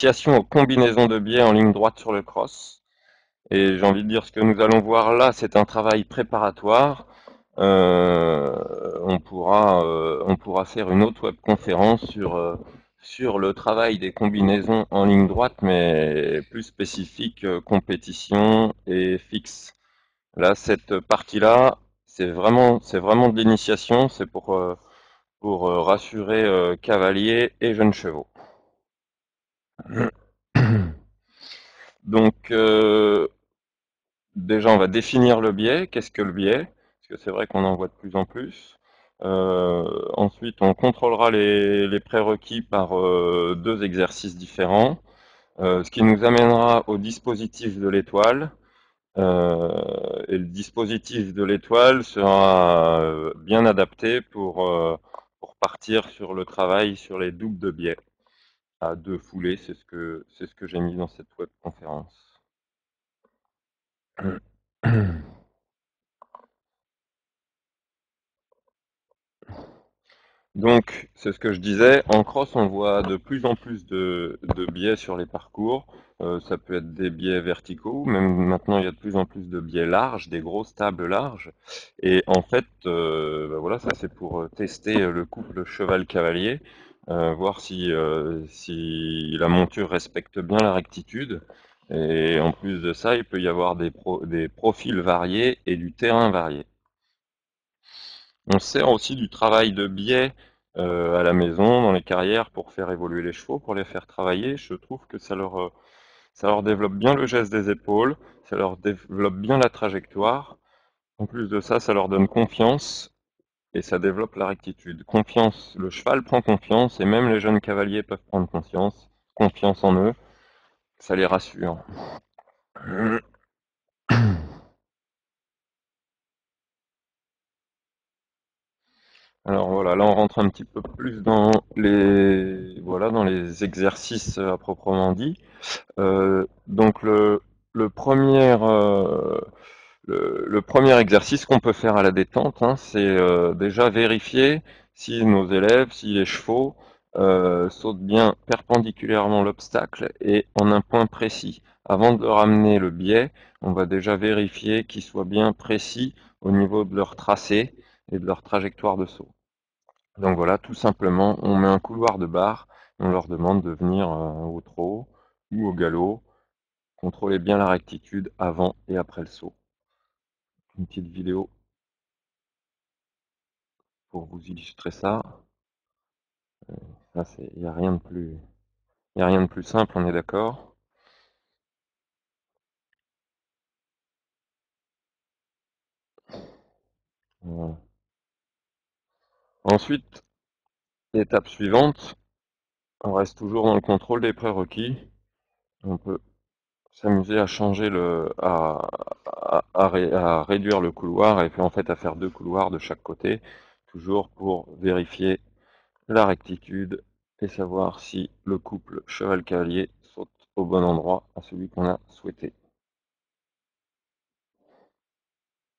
initiation aux combinaisons de biais en ligne droite sur le cross. Et j'ai envie de dire, ce que nous allons voir là, c'est un travail préparatoire. On pourra faire une autre webconférence sur le travail des combinaisons en ligne droite, mais plus spécifique, compétition et fixe. Là, cette partie-là, c'est vraiment de l'initiation, c'est pour rassurer cavaliers et jeunes chevaux. Donc, déjà, on va définir le biais. Qu'est-ce que le biais? Parce que c'est vrai qu'on en voit de plus en plus. Ensuite, on contrôlera les prérequis par deux exercices différents, ce qui nous amènera au dispositif de l'étoile. Et le dispositif de l'étoile sera bien adapté pour partir sur le travail sur les doubles de biais à deux foulées. C'est ce que j'ai mis dans cette webconférence. Donc, c'est ce que je disais, en cross, on voit de plus en plus de biais sur les parcours. Ça peut être des biais verticaux, même maintenant il y a de plus en plus de biais larges, des grosses tables larges. Et en fait, bah voilà, ça c'est pour tester le couple cheval-cavalier, voir si la monture respecte bien la rectitude. Et en plus de ça, il peut y avoir des profils variés et du terrain varié. On sert aussi du travail de biais à la maison, dans les carrières, pour faire évoluer les chevaux, pour les faire travailler. Je trouve que ça leur développe bien le geste des épaules, ça leur développe bien la trajectoire. En plus de ça, ça leur donne confiance et ça développe la rectitude. Confiance, le cheval prend confiance et même les jeunes cavaliers peuvent prendre confiance en eux. Ça les rassure. Alors voilà, là on rentre un petit peu plus dans dans les exercices à proprement dit. Donc le premier le premier exercice qu'on peut faire à la détente, hein, c'est déjà vérifier si nos élèves, si les chevaux sautent bien perpendiculairement l'obstacle et en un point précis. Avant de leur amener le biais, on va déjà vérifier qu'ils soient bien précis au niveau de leur tracé et de leur trajectoire de saut. Donc voilà, tout simplement, on met un couloir de barre, on leur demande de venir au trot ou au galop. Contrôlez bien la rectitude avant et après le saut. Une petite vidéo pour vous illustrer ça. Ça, il n'y a rien de plus, il y a rien de plus simple, on est d'accord. Voilà. Ensuite, étape suivante, on reste toujours dans le contrôle des prérequis. On peut s'amuser à changer à réduire le couloir et puis en fait à faire deux couloirs de chaque côté, toujours pour vérifier la rectitude et savoir si le couple cheval-cavalier saute au bon endroit, à celui qu'on a souhaité.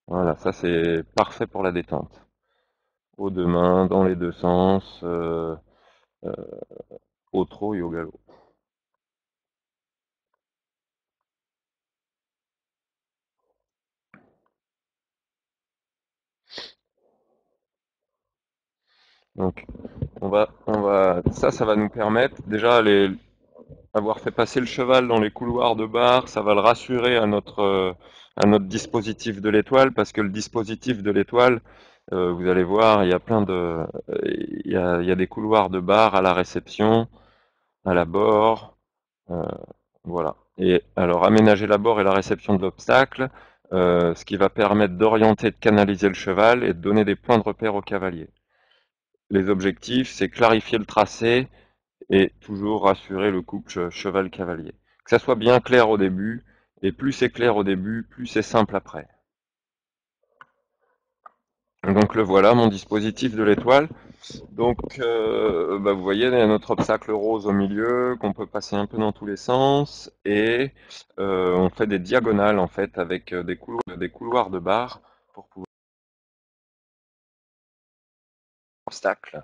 Voilà, ça c'est parfait pour la détente. Aux deux mains, dans les deux sens, euh, au trot et au galop. Donc, ça va nous permettre déjà avoir fait passer le cheval dans les couloirs de bar, ça va le rassurer à notre dispositif de l'étoile, parce que le dispositif de l'étoile, vous allez voir, il y a il y a des couloirs de bar à la réception, à la bord, euh, voilà. Et alors, aménager la bord et la réception de l'obstacle, ce qui va permettre d'orienter, de canaliser le cheval et de donner des points de repère au cavalier. Les objectifs, c'est clarifier le tracé, et toujours rassurer le couple cheval-cavalier. Que ça soit bien clair au début, et plus c'est clair au début, plus c'est simple après. Donc le voilà, mon dispositif de l'étoile. Donc bah, vous voyez, il y a notre obstacle rose au milieu, qu'on peut passer un peu dans tous les sens, et on fait des diagonales en fait avec des couloirs de barre pour pouvoir obstacle.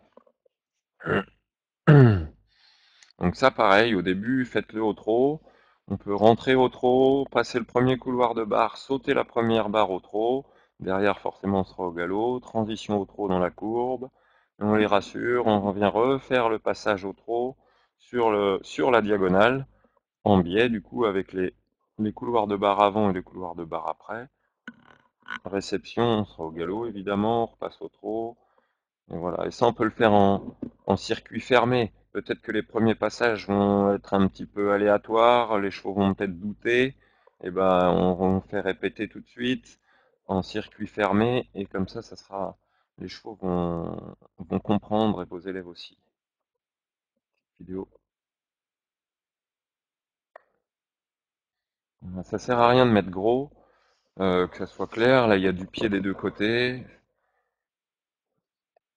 Donc ça, pareil, au début, faites-le au trot. On peut rentrer au trot, passer le premier couloir de barre, sauter la première barre au trot. Derrière, forcément, on sera au galop. Transition au trot dans la courbe. On les rassure. On revient refaire le passage au trot sur la diagonale, en biais, du coup, avec les couloirs de barre avant et les couloirs de barre après. Réception, on sera au galop, évidemment. On repasse au trot. Et voilà, et ça on peut le faire en circuit fermé. Peut-être que les premiers passages vont être un petit peu aléatoires, les chevaux vont peut-être douter, et ben on fait répéter tout de suite en circuit fermé, et comme ça sera, les chevaux vont comprendre et vos élèves aussi. Vidéo. Ça sert à rien de mettre gros, que ça soit clair. Là il y a du pied des deux côtés.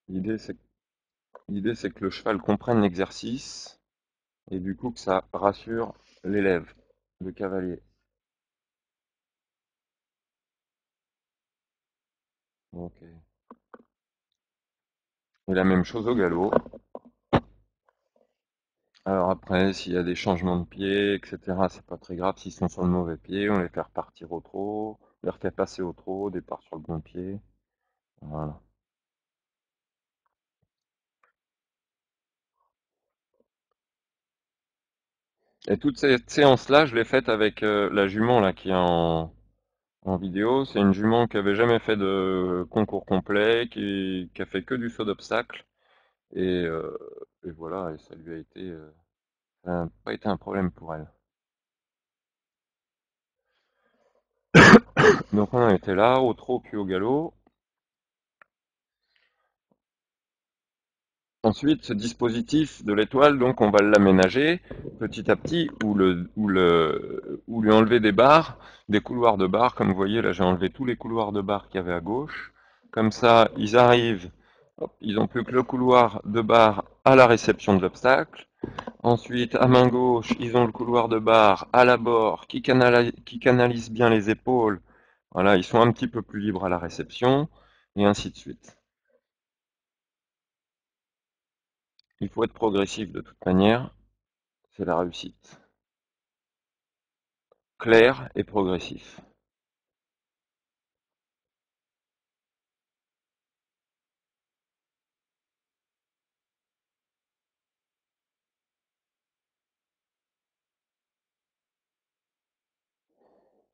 L'idée c'est l'idée c'est que le cheval comprenne l'exercice et du coup que ça rassure l'élève, le cavalier. Ok. Et la même chose au galop. Alors après, s'il y a des changements de pied, etc., c'est pas très grave. S'ils sont sur le mauvais pied, on les fait repartir au trot, on les refait passer au trot, départ sur le bon pied. Voilà. Et toute cette séance-là, je l'ai faite avec la jument là qui est en vidéo. C'est une jument qui avait jamais fait de concours complet, qui a fait que du saut d'obstacle. Et, euh, et voilà, et ça lui a été, ça n'a pas été un problème pour elle. Donc on en était là, au trot puis au galop. Ensuite, ce dispositif de l'étoile, donc on va l'aménager petit à petit ou lui enlever des barres, des couloirs de barres. Comme vous voyez, là j'ai enlevé tous les couloirs de barres qu'il y avait à gauche. Comme ça, ils arrivent, hop, ils n'ont plus que le couloir de barres à la réception de l'obstacle. Ensuite, à main gauche, ils ont le couloir de barres à la bord qui canalise bien les épaules. Voilà, ils sont un petit peu plus libres à la réception, et ainsi de suite. Il faut être progressif de toute manière, c'est la réussite. Clair et progressif.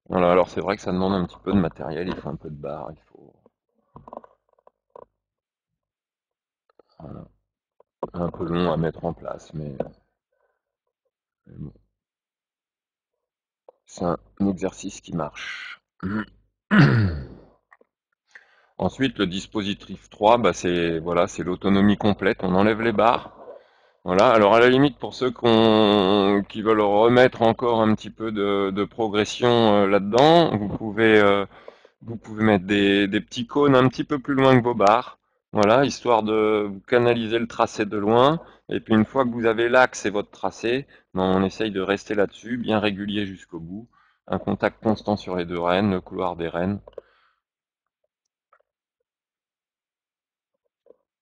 Voilà, alors c'est vrai que ça demande un petit peu de matériel, il faut un peu de barre, il faut voilà, un peu long à mettre en place, mais bon, c'est un exercice qui marche. Ensuite, le dispositif 3, bah c'est voilà, c'est l'autonomie complète. On enlève les barres. Voilà. Alors à la limite, pour ceux qui veulent remettre encore un petit peu de progression là-dedans, vous pouvez mettre des petits cônes un petit peu plus loin que vos barres, voilà, histoire de canaliser le tracé de loin. Et puis une fois que vous avez l'axe et votre tracé, ben, on essaye de rester là-dessus, bien régulier jusqu'au bout. Un contact constant sur les deux rênes, le couloir des rênes.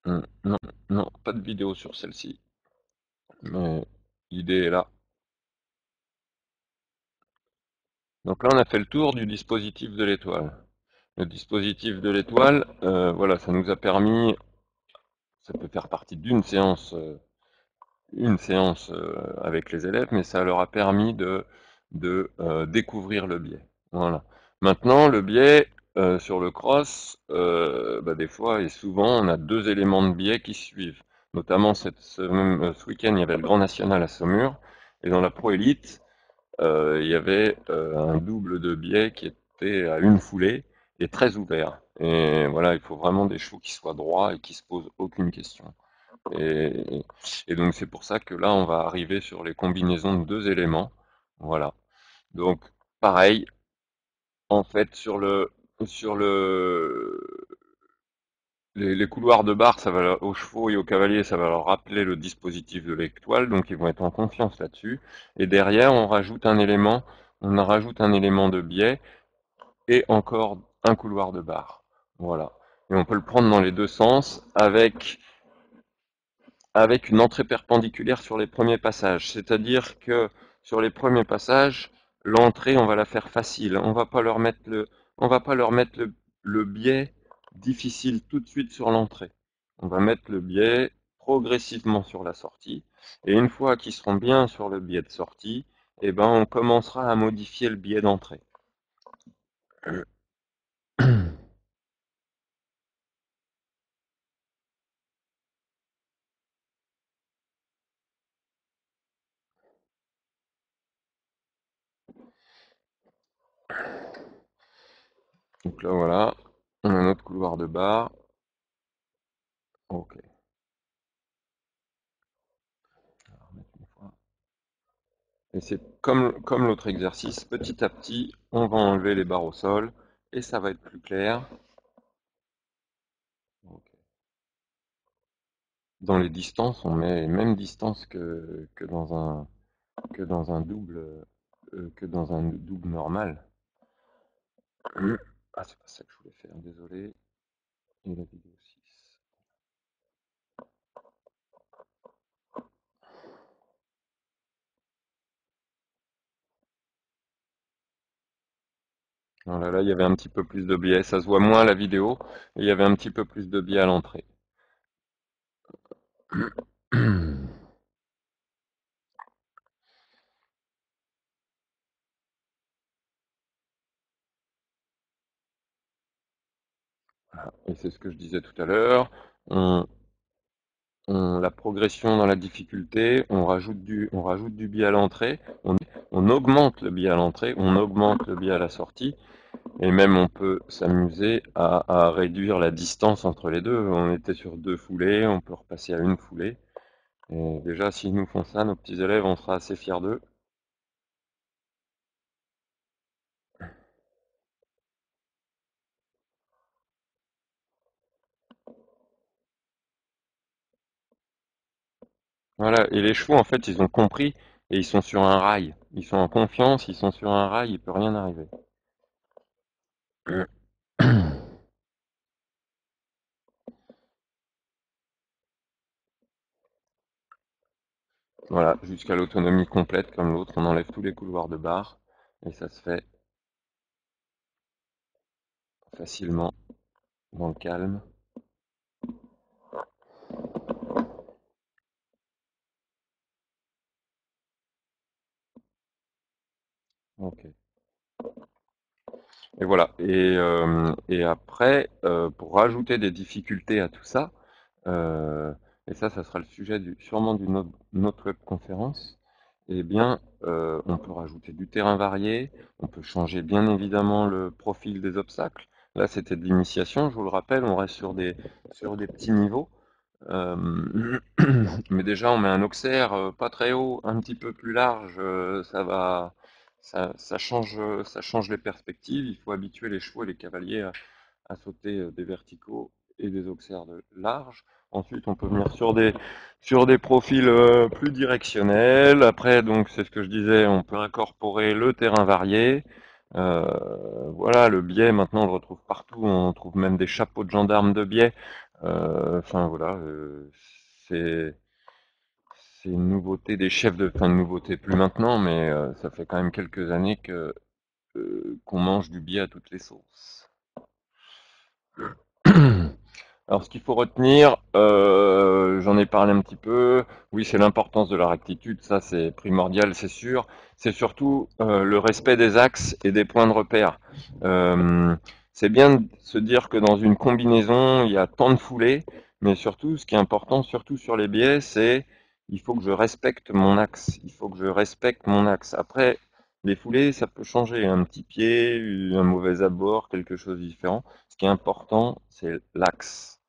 Non, non, pas de vidéo sur celle-ci, mais l'idée est là. Donc là, on a fait le tour du dispositif de l'étoile. Le dispositif de l'étoile, voilà, ça nous a permis, ça peut faire partie une séance avec les élèves, mais ça leur a permis de découvrir le biais. Voilà. Maintenant, le biais sur le cross, bah, des fois et souvent, on a deux éléments de biais qui suivent. Notamment ce week-end, il y avait le Grand National à Saumur, et dans la Pro Elite, il y avait un double de biais qui était à une foulée et très ouvert. Et voilà, il faut vraiment des chevaux qui soient droits et qui se posent aucune question. Et, et donc c'est pour ça que là, on va arriver sur les combinaisons de deux éléments. Voilà. Donc pareil, en fait, sur les couloirs de barre, aux chevaux et aux cavaliers, ça va leur rappeler le dispositif de l'étoile, donc ils vont être en confiance là-dessus. Et derrière, on en rajoute un élément de biais et encore un couloir de barre. Voilà. Et on peut le prendre dans les deux sens avec une entrée perpendiculaire sur les premiers passages. C'est-à-dire que sur les premiers passages, l'entrée, on va la faire facile. On va pas leur mettre le biais difficile tout de suite sur l'entrée. On va mettre le biais progressivement sur la sortie. Et une fois qu'ils seront bien sur le biais de sortie, eh ben, on commencera à modifier le biais d'entrée. Donc là, voilà, on a notre couloir de bar. Ok. Et c'est comme l'autre exercice, petit à petit, on va enlever les barres au sol et ça va être plus clair. Ok. Dans les distances, on met les mêmes distances que dans un double normal. Ah, c'est pas ça que je voulais faire, désolé. Et la vidéo 6. Voilà, là, il y avait un petit peu plus de biais. Ça se voit moins à la vidéo, et il y avait un petit peu plus de biais à l'entrée. Voilà. Et c'est ce que je disais tout à l'heure. On, la progression dans la difficulté, on rajoute du biais à l'entrée, on augmente le biais à l'entrée, on augmente le biais à la sortie, et même on peut s'amuser à réduire la distance entre les deux. On était sur 2 foulées, on peut repasser à une foulée. Et déjà, s'ils nous font ça, nos petits élèves, on sera assez fiers d'eux. Voilà, et les chevaux, en fait, ils ont compris, et ils sont sur un rail. Ils sont en confiance, ils sont sur un rail, il peut rien arriver. Voilà, jusqu'à l'autonomie complète comme l'autre, on enlève tous les couloirs de barre et ça se fait facilement dans le calme. Ok. Et voilà. Et après, pour rajouter des difficultés à tout ça, euh, et ça sera le sujet sûrement d'une autre webconférence, eh bien, on peut rajouter du terrain varié, on peut changer bien évidemment le profil des obstacles. Là, c'était de l'initiation, je vous le rappelle, on reste sur des petits niveaux. Euh, mais déjà, on met un auxerre pas très haut, un petit peu plus large, ça change les perspectives. Il faut habituer les chevaux et les cavaliers à sauter des verticaux et des auxerres larges. Ensuite, on peut venir sur des profils plus directionnels. Après, donc, c'est ce que je disais, on peut incorporer le terrain varié. Euh, voilà, le biais, maintenant, on le retrouve partout. On trouve même des chapeaux de gendarmes de biais. Enfin, voilà, c'est c'est une nouveauté des chefs de... Enfin, une nouveauté plus maintenant, mais ça fait quand même quelques années que qu'on mange du biais à toutes les sauces. Alors, ce qu'il faut retenir, j'en ai parlé un petit peu. Oui, c'est l'importance de la rectitude, ça c'est primordial, c'est sûr. C'est surtout le respect des axes et des points de repère. Euh, c'est bien de se dire que dans une combinaison, il y a tant de foulées, mais surtout, ce qui est important, surtout sur les biais, c'est il faut que je respecte mon axe. Il faut que je respecte mon axe. Après, les foulées, ça peut changer. Un petit pied, un mauvais abord, quelque chose de différent. Ce qui est important, c'est l'axe.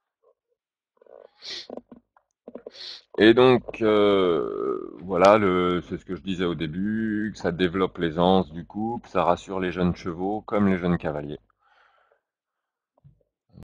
Et donc, voilà, c'est ce que je disais au début, que ça développe l'aisance du couple, ça rassure les jeunes chevaux comme les jeunes cavaliers.